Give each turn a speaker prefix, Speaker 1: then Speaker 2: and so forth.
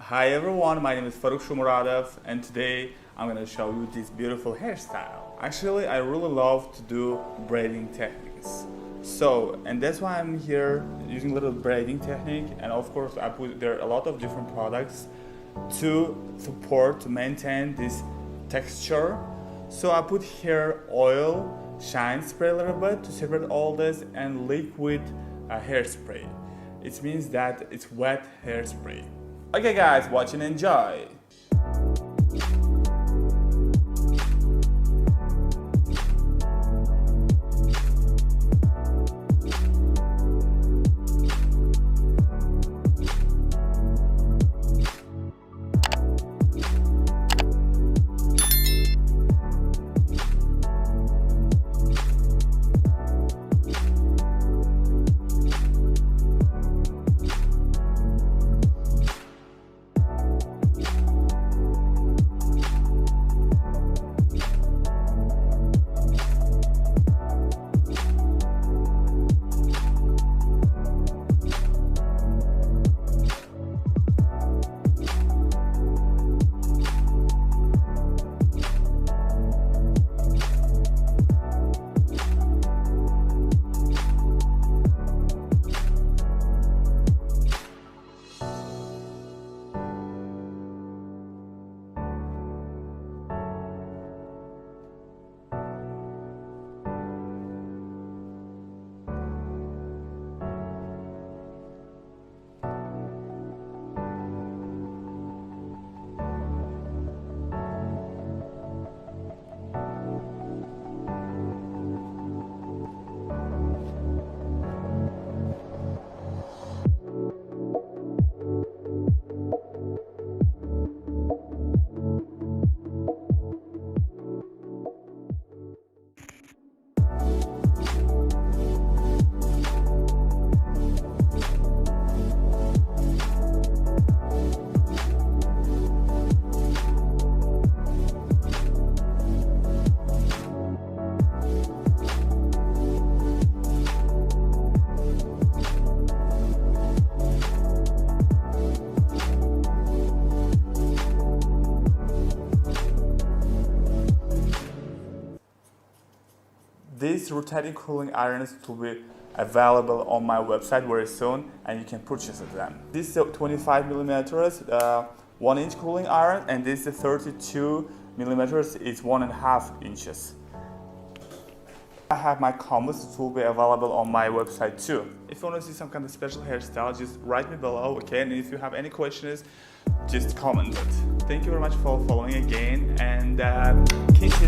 Speaker 1: Hi everyone, my name is Farrukh Shamuratov and today I'm going to show you this beautiful hairstyle. Actually, I really love to do braiding techniques. And that's why I'm here using a little braiding technique, and of course there are a lot of different products to maintain this texture. So I put here oil, shine spray a little bit to separate all this, and liquid hairspray. It means that it's wet hairspray. Okay guys, watch and enjoy. These rotating curling irons will be available on my website very soon, and you can purchase them. This is 25 millimeters 1 inch curling iron, and this is 32 millimeters is 1.5 inches. I have my canvas, it will be available on my website too. If you want to see some kind of special hairstyle, just write me below, okay? And if you have any questions, just comment it. Thank you very much for following again, and kisses.